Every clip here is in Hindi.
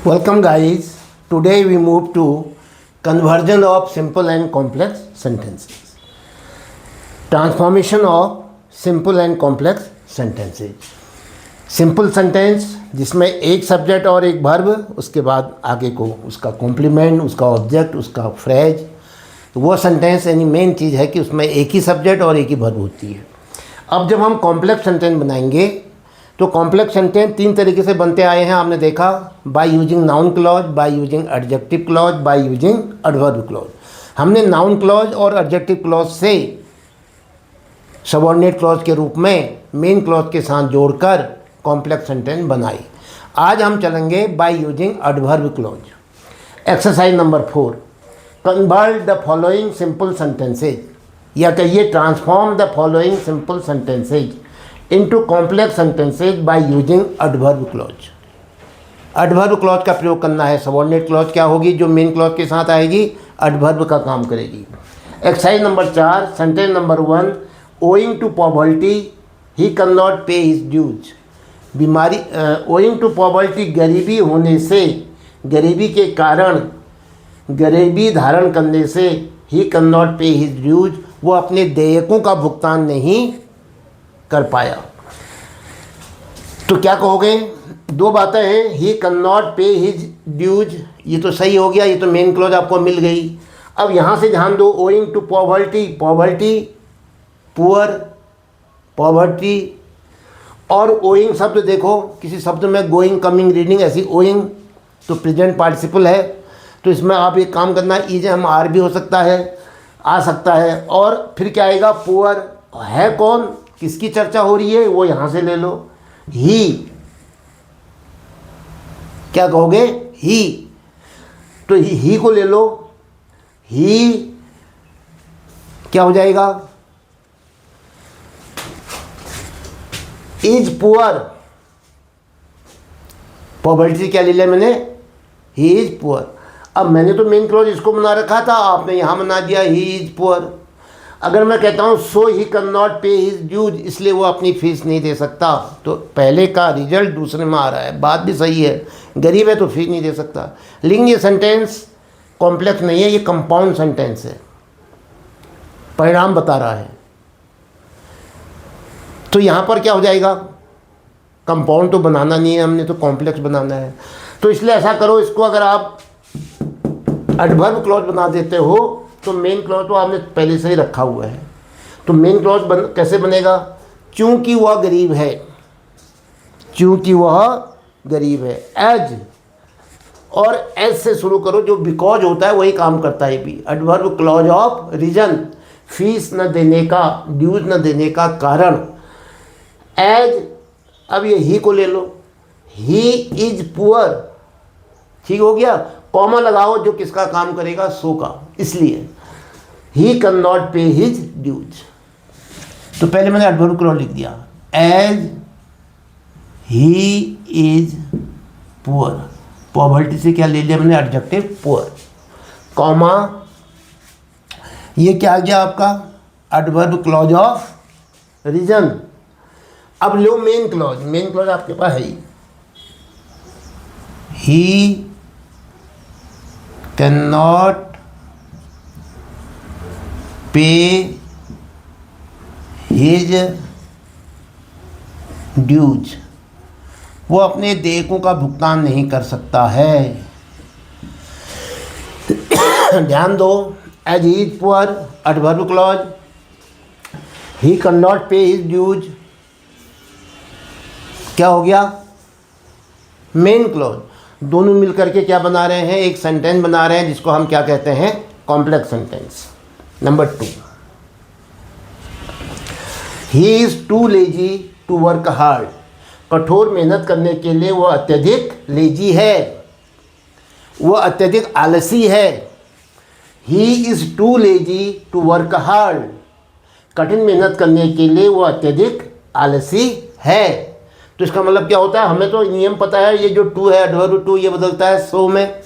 Welcome guys. Today we move to conversion of simple and complex sentences. Transformation of simple and complex sentences. Simple sentence जिसमें एक सब्जेक्ट और एक वर्ब, उसके बाद आगे को उसका कॉम्प्लीमेंट, उसका ऑब्जेक्ट, उसका फ्रेज, तो वो सेंटेंस यानी मेन चीज़ है कि उसमें एक ही सब्जेक्ट और एक ही वर्ब होती है। अब जब हम कॉम्प्लेक्स सेंटेंस बनाएंगे तो कॉम्प्लेक्स सेंटेंस तीन तरीके से बनते आए हैं, आपने देखा, by using noun clause, by using adjective clause, by using adverb clause. हमने नाउन क्लॉज और एडजेक्टिव क्लॉज से सबऑर्डिनेट क्लॉज के रूप में मेन क्लॉज के साथ जोड़कर कॉम्प्लेक्स सेंटेंस बनाई। आज हम चलेंगे by using adverb clause. Exercise number 4, convert the following simple sentences, या कहिए transform the following simple sentences into complex sentences by using adverb clause. Adverb clause का प्रयोग करना है। सबऑर्डिनेट क्लॉज क्या होगी? जो मेन क्लॉज के साथ आएगी, एडवर्ब का काम करेगी। Exercise number 4, sentence number 1, owing to poverty he can not pay his dues. बीमारी, ओइंग टू पॉवर्टी गरीबी होने से, गरीबी के कारण, गरीबी धारण करने से, ही can not pay his dues, वो अपने देयकों का भुगतान नहीं कर पाया। तो क्या कहोगे? दो बातें हैं, ही can not pay his dues, ये तो सही हो गया, ये तो मेन क्लॉज आपको मिल गई। अब यहाँ से ध्यान दो, owing to poverty, poverty poor, poverty, और ओइंग शब्द देखो, किसी शब्द में गोइंग, कमिंग, रीडिंग, ऐसी ओइंग तो प्रेजेंट पार्टिसिपल है, तो इसमें आप एक काम करना, इज हम आर भी हो सकता है, आ सकता है, और फिर क्या आएगा? पुअर है कौन, किसकी चर्चा हो रही है, वो यहाँ से ले लो, ही। क्या कहोगे? ही। तो ही को ले लो, ही क्या हो जाएगा? इज पुअर, पॉवर्टी से क्या ले लिया मैंने? ही इज पुअर। अब मैंने तो मेन क्लॉज इसको बना रखा था, आपने यहाँ बना दिया ही इज पुअर। अगर मैं कहता हूँ सो ही can not pay his dues, इसलिए वो अपनी फीस नहीं दे सकता, तो पहले का रिजल्ट दूसरे में आ रहा है। बात भी सही है, गरीब है तो फीस नहीं दे सकता, लेकिन ये सेंटेंस कॉम्प्लेक्स नहीं है, ये कंपाउंड सेंटेंस है, परिणाम बता रहा है। तो यहाँ पर क्या हो जाएगा? कंपाउंड तो बनाना नहीं है हमने, तो कॉम्प्लेक्स बनाना है। तो इसलिए ऐसा करो, इसको अगर आप एडवर्ब क्लॉज बना देते हो तो मेन क्लॉज तो आपने पहले से ही रखा हुआ है, तो मेन क्लॉज कैसे बनेगा? क्योंकि वह गरीब है, क्योंकि वह गरीब है, एज, और एज से शुरू करो, जो बिकॉज होता है वही काम करता है भी। Adverb clause of reason, fees न देने का, ड्यूज न देने का कारण, एज। अब ये ही को ले लो, ही इज पुअर, ठीक हो गया, कॉमा लगाओ जो किसका काम करेगा? सो का, इसलिए ही can not pay his dues. तो पहले मैंने एडवर्ब क्लॉज लिख दिया, as he is poor, poverty से क्या ले लिया मैंने? एडजेक्टिव पुअर, कॉमा, ये क्या आ गया आपका? Adverb clause of reason. अब लो मेन क्लॉज, मेन क्लॉज आपके पास है he can not pay his dues, वो अपने देयकों का भुगतान नहीं कर सकता है। ध्यान दो, as he is poor, adverb clause, he can not pay his dues, क्या हो गया? Main clause. दोनों मिलकर के क्या बना रहे हैं? एक सेंटेंस बना रहे हैं, जिसको हम क्या कहते हैं? Complex sentence. Number 2, he is too lazy to work hard, कठोर मेहनत करने के लिए वो अत्यधिक लेजी है, वो अत्यधिक आलसी है। He is too lazy to work hard, कठिन मेहनत करने के लिए वो अत्यधिक आलसी है। तो इसका मतलब क्या होता है? हमें तो नियम पता है, ये जो टू है, एडवर्ब टू, ये बदलता है सो में,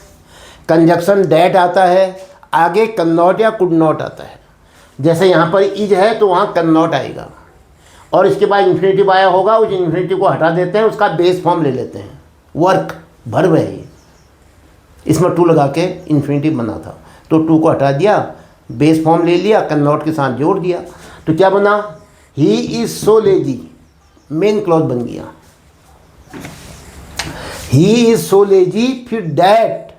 कंजक्शन डैट आता है, आगे कैन नॉट या कुड नॉट आता है। जैसे यहाँ पर इज है तो वहाँ कैन नॉट आएगा, और इसके बाद इन्फिनेटिव आया होगा, उस इन्फिनेटिव को हटा देते हैं, उसका बेस फॉर्म ले लेते हैं, वर्क, वर्ब है ये, इसमें टू लगा के इन्फिनिटिव बना था, तो टू को हटा दिया, बेस फॉर्म ले लिया, कैन नॉट के साथ जोड़ दिया, तो क्या बना, he is so lazy, main clause बन गया। ही इज सो लेजी, फिर डैट,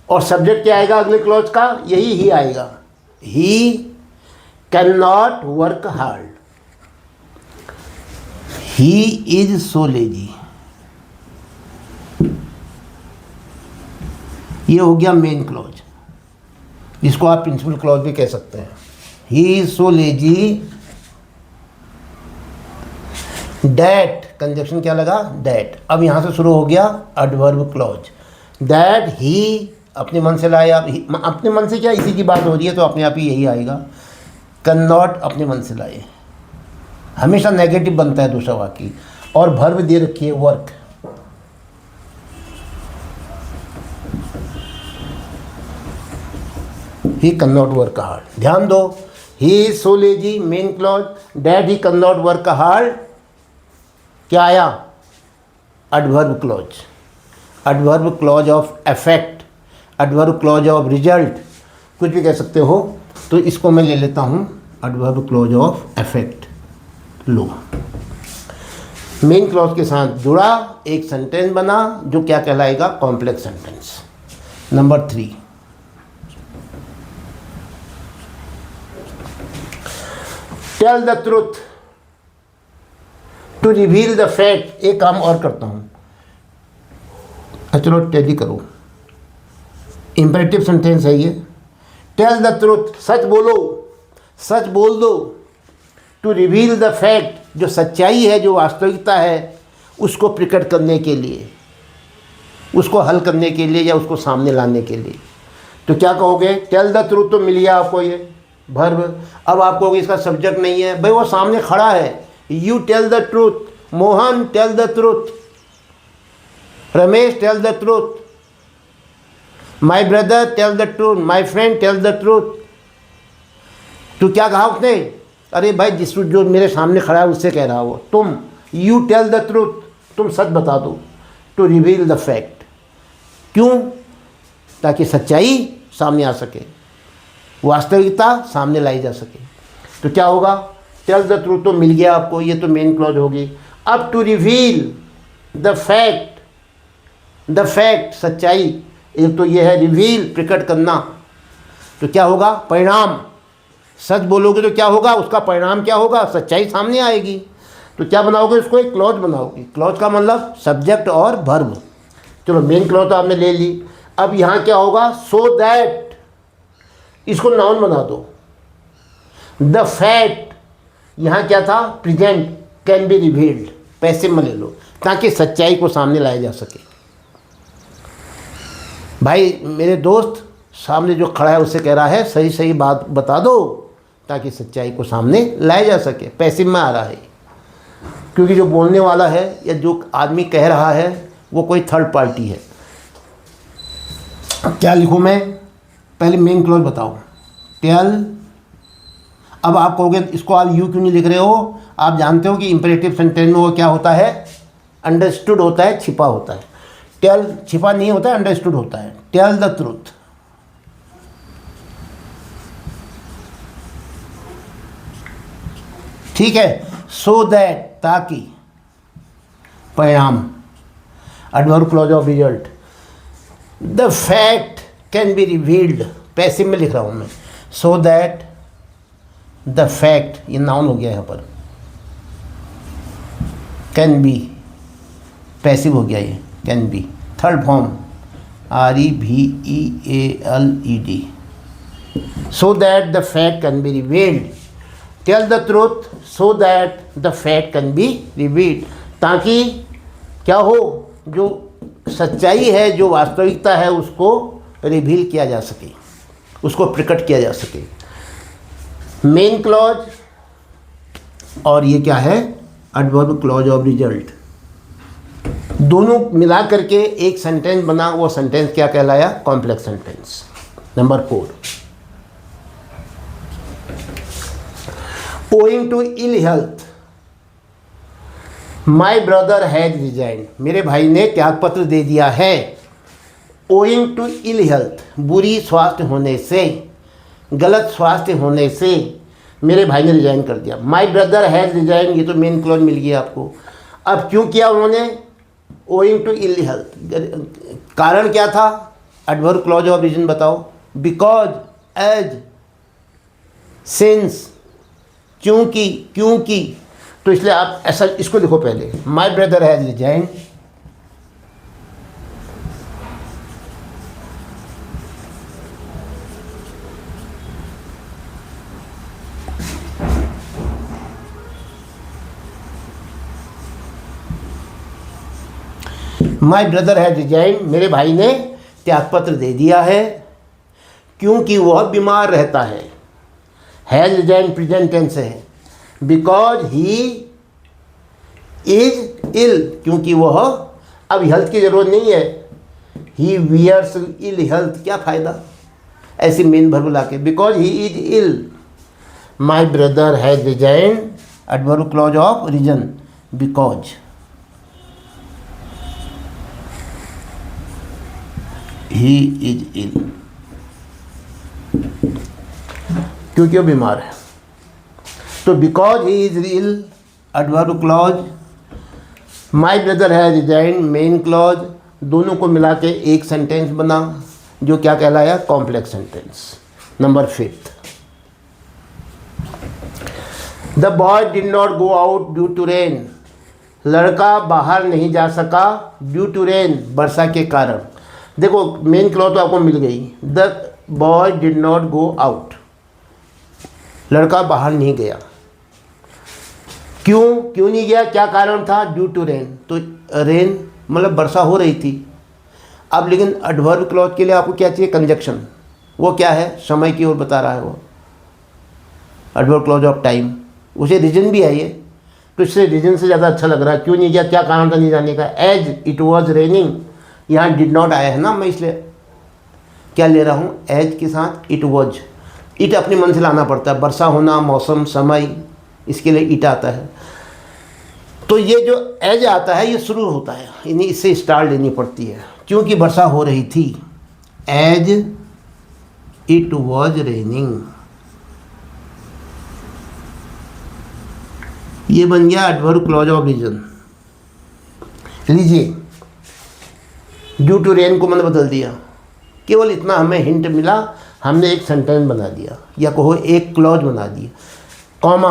और सब्जेक्ट क्या आएगा अगले क्लॉज का, यही ही आएगा, ही can not work hard, he is so lazy, ये हो गया मेन क्लॉज, जिसको आप प्रिंसिपल क्लॉज भी कह सकते हैं। He is so lazy, that, conjunction क्या लगा, डैट। अब यहाँ से शुरू हो गया एडवर्ब क्लॉज, दैट ही अपने मन से लाया, अपने मन से क्या, इसी की बात हो रही है तो अपने आप ही यही आएगा। कैन नॉट अपने मन से लाए, हमेशा नेगेटिव बनता है दूसरा वाक्य, और वर्ब दे रखी है work, he can not work hard. ध्यान दो, he is so lazy main clause, that he can not work hard, क्या आया, adverb clause, adverb clause of effect, adverb clause of result, कुछ भी कह सकते हो। तो इसको मैं ले लेता हूँ एडवर्ब क्लॉज ऑफ इफेक्ट। लो, मेन क्लॉज के साथ जुड़ा, एक सेंटेंस बना जो क्या कहलाएगा, complex sentence. Number 3, tell the truth to reveal the fact. एक काम और करता हूँ, चलो टेली करो, इंपेरेटिव सेंटेंस है ये। टेल द ट्रूथ, सच बोलो, सच बोल दो। टू रिवील द फैक्ट, जो सच्चाई है, जो वास्तविकता है, उसको प्रकट करने के लिए, उसको हल करने के लिए, या उसको सामने लाने के लिए। तो क्या कहोगे, टेल द ट्रूथ, तो मिल गया आपको ये वर्ब। अब आप कहोगे इसका सब्जेक्ट नहीं है, भाई वो सामने खड़ा है, you tell the truth, Mohan tell the truth, Ramesh tell the truth, my brother tell the truth, my friend tell the truth. तो क्या कहा उसने, अरे भाई जो मेरे सामने खड़ा है उससे कह रहा हो तुम, यू टेल द ट्रूथ, तुम सच बता दो। टू रिवील द फैक्ट, क्यों, ताकि सच्चाई सामने आ सके, वास्तविकता सामने लाई जा सके। तो क्या होगा, टेल द ट्रूथ तो मिल गया आपको, ये तो मेन क्लॉज होगी। अब to reveal the fact, the fact सच्चाई, एक तो ये है रिवील प्रकट करना, तो क्या होगा, परिणाम। सच बोलोगे तो क्या होगा, उसका परिणाम क्या होगा, सच्चाई सामने आएगी। तो क्या बनाओगे, उसको एक क्लॉज बनाओगे। क्लॉज का मतलब सब्जेक्ट और वर्ब। चलो मेन क्लॉज तो आपने ले ली, अब यहाँ क्या होगा, सो दैट, इसको नाउन बना दो। द फैक्ट, यहाँ क्या था, present, can be revealed, passive में ले लो, ताकि सच्चाई को सामने लाया जा सके। भाई मेरे दोस्त, सामने जो खड़ा है उससे कह रहा है सही सही बात बता दो, ताकि सच्चाई को सामने लाया जा सके। पैसिव में आ रहा है, क्योंकि जो बोलने वाला है या जो आदमी कह रहा है वो कोई थर्ड पार्टी है। अब क्या लिखूँ मैं, पहले मेन क्लॉज बताओ, टेल। अब आप कहोगे इसको आप यू क्यों नहीं लिख रहे हो, आप जानते हो कि इंपेरेटिव सेंटेंस में वो क्या होता है, अंडरस्टूड होता है, छिपा होता है। टेल छिपा नहीं होता है, अंडरस्टूड होता है। टेल द ट्रूथ, ठीक है। सो दैट, ताकि, परिणाम, adverb clause of result. The fact can be revealed, passive में लिख रहा हूं मैं, सो दैट द फैक्ट, ये नाउन हो गया यहाँ पर, कैन बी, पैसिव हो गया ये, can be, third form, REVEALED, so that the fact can be revealed. Tell the truth so that the fact can be revealed, ताकि क्या हो, जो सच्चाई है, जो वास्तविकता है, उसको रिवील किया जा सके, उसको प्रकट किया जा सके। मेन क्लॉज और ये क्या है, एडवर्ब क्लॉज ऑफ रिजल्ट, दोनों मिला करके एक सेंटेंस बना। वो सेंटेंस क्या कहलाया, complex sentence. Number 4, owing to ill health my brother has resigned, मेरे भाई ने त्यागपत्र दे दिया है। ओइंग टू इल हेल्थ, बुरी स्वास्थ्य होने से, गलत स्वास्थ्य होने से मेरे भाई ने रिजाइन कर दिया। माई ब्रदर हैज़ रिजाइन, ये तो मेन क्लॉज मिल गया आपको। अब क्यों किया उन्होंने? ओइंग टू इल हेल्थ, कारण क्या था? एडवर्ब क्लॉज ऑफ रीजन बताओ। बिकॉज, एज, सिंस, क्योंकि, क्योंकि। तो इसलिए आप ऐसा इसको लिखो पहले, my brother has resign, my brother has resign, मेरे भाई ने त्यागपत्र दे दिया है क्योंकि वह बीमार रहता है। हैज रिजाइन प्रेजेंट टेंस है। बिकॉज ही इज इल, क्योंकि वह, अब हेल्थ की ज़रूरत नहीं है, ही वियर्स इल हेल्थ, क्या फ़ायदा ऐसी मेन वर्ब ला के। Because he is ill, my brother has resign, adverb clause of reason, because he is ill, क्योंकि वो बीमार है। तो because he is ill, adverb clause, my brother has resign, main clause, दोनों को मिला के एक सेंटेंस बना जो क्या कहलाया? Complex sentence. Number 5, the boy did not go out due to rain, लड़का बाहर नहीं जा सका ड्यू टू रेन, वर्षा के कारण। देखो मेन क्लॉज तो आपको मिल गई, the boy did not go out, लड़का बाहर नहीं गया। क्यों नहीं गया? क्या कारण था? ड्यू टू रेन, तो रेन मतलब वर्षा हो रही थी। अब लेकिन एडवर्ब क्लॉज के लिए आपको क्या चाहिए? कंजक्शन। वो क्या है? समय की ओर बता रहा है वो, एडवर्ब क्लॉज ऑफ टाइम। उसे रीजन भी है ये, तो इससे रीजन से ज़्यादा अच्छा लग रहा है। क्यों नहीं गया? क्या कारण था नहीं जाने का? एज इट वॉज रेनिंग, यहाँ डिड नॉट आया है ना, मैं इसलिए क्या ले रहा हूँ? एज के साथ इट वॉज। इट अपने मन से लाना पड़ता है, वर्षा होना, मौसम, समय, इसके लिए इट आता है। तो ये जो एज आता है ये शुरू होता है, यानी इससे स्टार्ट लेनी पड़ती है, क्योंकि वर्षा हो रही थी। एज इट वॉज रेनिंग, ये बन गया एडवर्ब क्लॉज ऑफ रीजन। लीजिए, ड्यू टू रेन को मैंने बदल दिया, केवल इतना हमें हिंट मिला, हमने एक सेंटेंस बना दिया, या कहो एक क्लॉज बना दिया, कॉमा।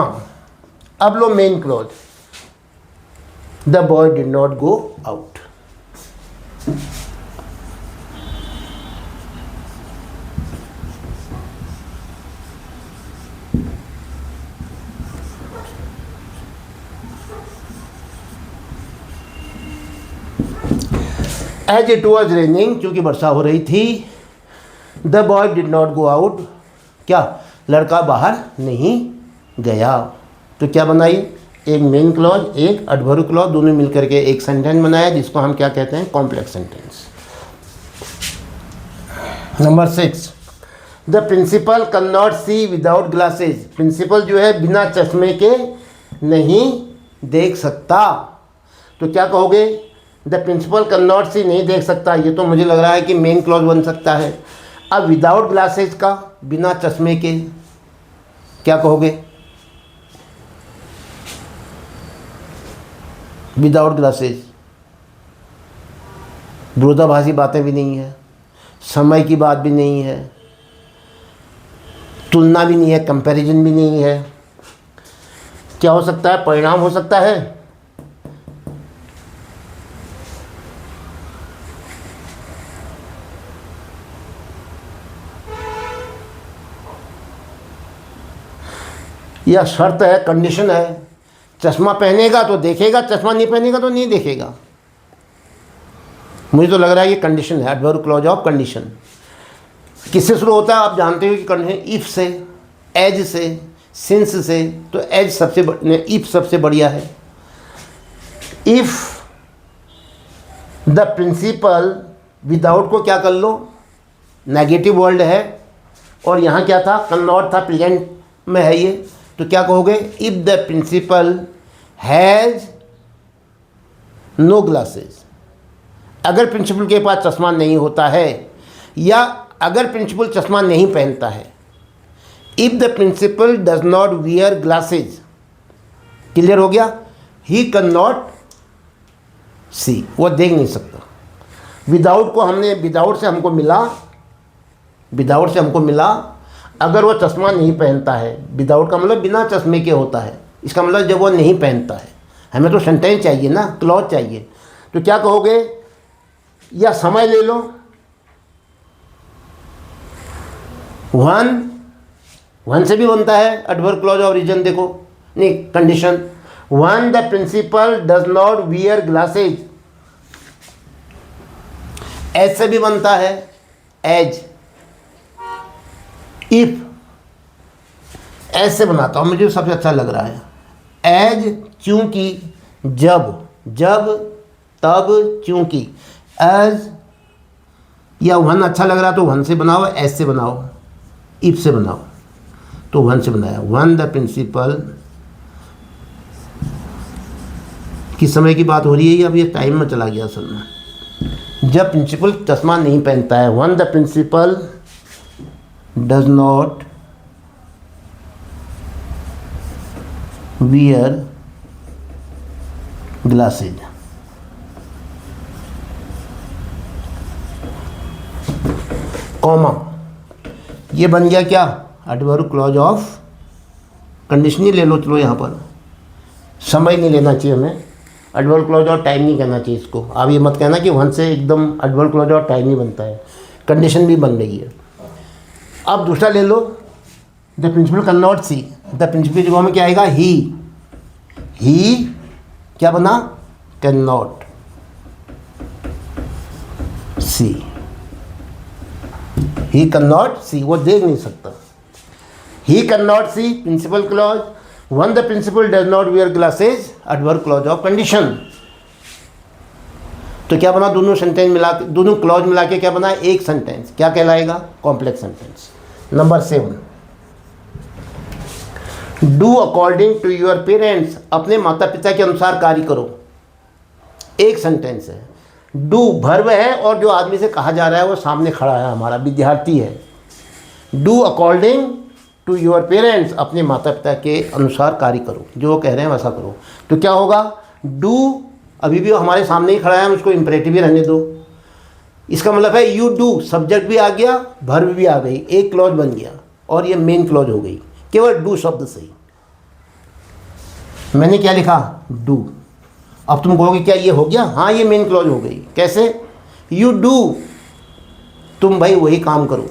अब लो main clause, the boy did not go out. As it was raining, क्योंकि वर्षा हो रही थी। The boy did not go out, क्या? लड़का बाहर नहीं गया। तो क्या बनाई? एक मेन क्लॉज, एक एडवर्ब क्लॉज, दोनों मिलकर के एक सेंटेंस बनाया, जिसको हम क्या कहते हैं? Complex sentence. Number 6, the principal can not see without glasses, principal जो है बिना चश्मे के नहीं देख सकता। तो क्या कहोगे? द प्रिंसिपल कैन नॉट सी, नहीं देख सकता, ये तो मुझे लग रहा है कि मेन क्लॉज बन सकता है। अब विदाउट ग्लासेस का, बिना चश्मे के, क्या कहोगे? विदाउट ग्लासेस, विरोधाभासी बातें भी नहीं है, समय की बात भी नहीं है, तुलना भी नहीं है, कंपैरिजन भी नहीं है। क्या हो सकता है? परिणाम हो सकता है। यह शर्त है, कंडीशन है। चश्मा पहनेगा तो देखेगा, चश्मा नहीं पहनेगा तो नहीं देखेगा। मुझे तो लग रहा है ये कंडीशन है, एडवर्ब क्लॉज ऑफ कंडीशन। किससे शुरू होता है? आप जानते हो कि कंडीशन इफ से, एज से, सिंस से। तो एज सबसे इफ सबसे बढ़िया है। इफ द प्रिंसिपल, विदाउट को क्या कर लो? नेगेटिव वर्ड है, और यहाँ क्या था? कैन नॉट था, प्रेजेंट में है ये। तो क्या कहोगे? If the principal has no glasses, अगर प्रिंसिपल के पास चश्मा नहीं होता है या अगर प्रिंसिपल चश्मा नहीं पहनता है। If the principal does not wear glasses, clear हो गया, ही कैन नॉट सी, वो देख नहीं सकता। विदाउट को हमने विदाउट से हमको मिला, अगर वो चश्मा नहीं पहनता है, विदाउट का मतलब बिना चश्मे के होता है, इसका मतलब जब वो नहीं पहनता है। हमें तो सेंटेंस चाहिए ना, क्लॉज चाहिए, तो क्या कहोगे, या समय ले लो, वन से भी बनता है एडवर्ब क्लॉज और रीजन, देखो नहीं condition, when the principal does not wear glasses, as से भी बनता है, एज, इफ, एज से बनाता हूं, मुझे सबसे अच्छा लग रहा है, एज चूंकि, जब तब च्योंकि, एज या वन अच्छा लग रहा तो वन से बनाओ, एज से बनाओ, इफ से बनाओ, तो वन से बनाया। वन द प्रिंसिपल, किस समय की बात हो रही है, अब ये टाइम में चला गया असल में, जब प्रिंसिपल चश्मा नहीं पहनता है। When the principal does not wear glasses, comma, ये बन गया क्या, एडवर्ब क्लॉज ऑफ कंडीशन ही ले लो। चलो यहाँ पर समय नहीं लेना चाहिए हमें, एडवर्ब क्लॉज और टाइम नहीं कहना चाहिए इसको। आप ये मत कहना कि वन से एकदम एडवर्ब क्लॉज और टाइम ही बनता है, कंडीशन भी बन रही है। अब दूसरा ले लो, the principal can not see, the principal की जगह में क्या आएगा, ही क्या बना, can not see, he can not see, वो देख नहीं सकता। He can not see, principal clause, when the principal does not wear glasses, adverb clause of condition. तो क्या बना, दोनों सेंटेंस मिला के, दोनों क्लॉज मिला के क्या बना, एक सेंटेंस, क्या कहलाएगा, complex sentence. Number 7, do according to your parents, अपने माता पिता के अनुसार कार्य करो, एक सेंटेंस है। डू वर्ब है और जो आदमी से कहा जा रहा है वो सामने खड़ा है, हमारा विद्यार्थी है। Do according to your parents, अपने माता पिता के अनुसार कार्य करो, जो वो कह रहे हैं वैसा करो। तो क्या होगा, डू अभी भी हमारे सामने ही खड़ा है, हम उसको इम्परेटिव भी रहने दो। इसका मतलब है यू डू, सब्जेक्ट भी आ गया, वर्ब भी आ गई, एक क्लॉज बन गया और ये मेन क्लॉज हो गई, केवल डू शब्द से ही। मैंने क्या लिखा, डू। अब तुम कहोगे क्या ये हो गया, हाँ ये मेन क्लॉज हो गई। कैसे, यू डू, तुम भाई वही काम करो,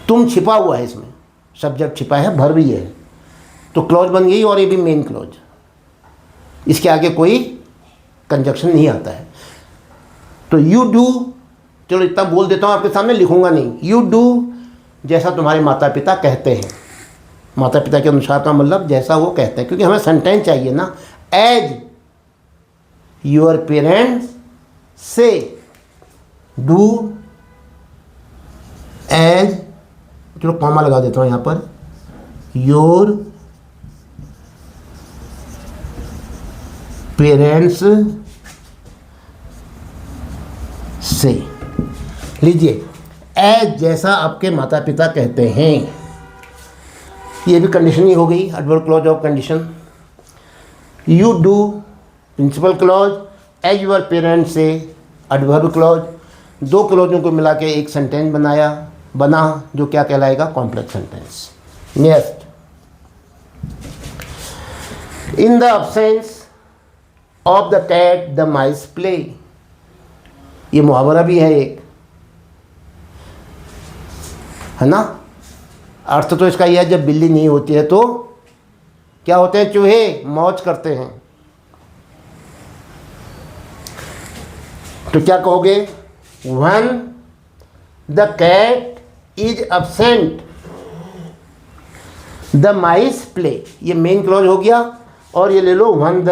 तुम छिपा हुआ है इसमें, सब्जेक्ट छिपा है, वर्ब भी है, तो क्लॉज बन गई और ये भी मेन क्लॉज, इसके आगे कोई कंजक्शन नहीं आता है। तो यू डू, चलो इतना बोल देता हूँ आपके सामने, लिखूंगा नहीं। यू डू जैसा तुम्हारे माता पिता कहते हैं, माता पिता के अनुसार का मतलब जैसा वो कहते हैं, क्योंकि हमें सेंटेंस चाहिए ना। एज योर पेरेंट्स से, डू एज, चलो कॉमा लगा देता हूँ यहाँ पर, योर पेरेंट्स से, लीजिए, एज जैसा आपके माता पिता कहते हैं, ये भी कंडीशन ही हो गई, adverb clause of condition. You do principal clause, as your parents से एडवर्ब क्लॉज, दो क्लॉजों को मिला के एक सेंटेंस बना जो क्या कहलाएगा, complex sentence. Next, in the absence of the cat the mice play, ये मुहावरा भी है एक, है ना। अर्थ तो इसका यह है, जब बिल्ली नहीं होती है तो क्या होते हैं, चूहे मौज करते हैं। तो क्या कहोगे, when the cat is absent the mice play, ये मेन क्लॉज हो गया। और ये ले लो, when the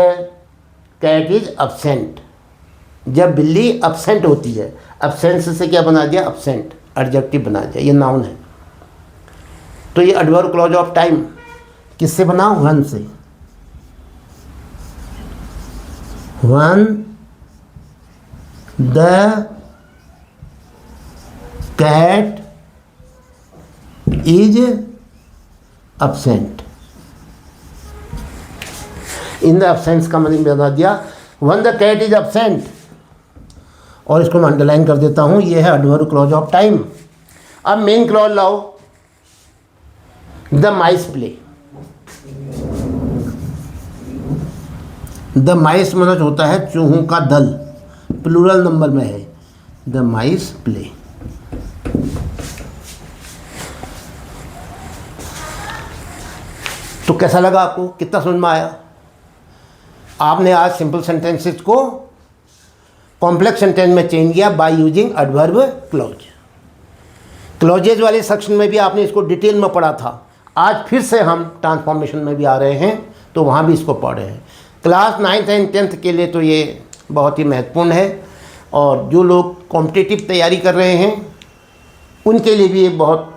cat is absent, जब बिल्ली एब्सेंट होती है, एब्सेंस से क्या बना दिया, एब्सेंट, एडजेक्टिव बना दिया, ये नाउन है। तो ये एडवर्ब क्लॉज ऑफ टाइम किससे बना, व्हेन से। When the cat is absent। In the absence का मतलब बता दिया, when the cat is absent, और इसको मैं अंडरलाइन कर देता हूँ, ये है एडवर्ब क्लॉज ऑफ टाइम। अब मेन क्लॉज लाओ, द माइस प्ले। द माइस मतलब होता है चूहों का दल, प्लूरल नंबर में है, द माइस प्ले। तो कैसा लगा आपको, कितना समझ में आया? आपने आज सिंपल सेंटेंसेस को कॉम्प्लेक्स सेंटेंस में चेंज किया by using adverb clause. Clauses वाले सेक्शन में भी आपने इसको डिटेल में पढ़ा था, आज फिर से हम ट्रांसफॉर्मेशन में भी आ रहे हैं, तो वहाँ भी इसको पढ़ रहे हैं। क्लास 9th एंड 10th के लिए तो ये बहुत ही महत्वपूर्ण है, और जो लोग कॉम्पिटिटिव तैयारी कर रहे हैं उनके लिए भी ये बहुत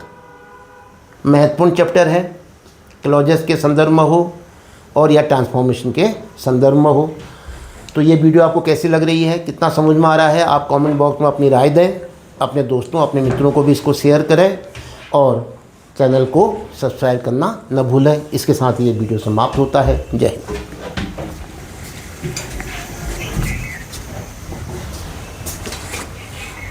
महत्वपूर्ण चैप्टर है, क्लॉजेस के संदर्भ में हो और या ट्रांसफॉर्मेशन के संदर्भ में हो। तो ये वीडियो आपको कैसी लग रही है, कितना समझ में आ रहा है, आप कमेंट बॉक्स में अपनी राय दें, अपने दोस्तों अपने मित्रों को भी इसको शेयर करें, और चैनल को सब्सक्राइब करना न भूलें। इसके साथ ये वीडियो समाप्त होता है। जय हिंद।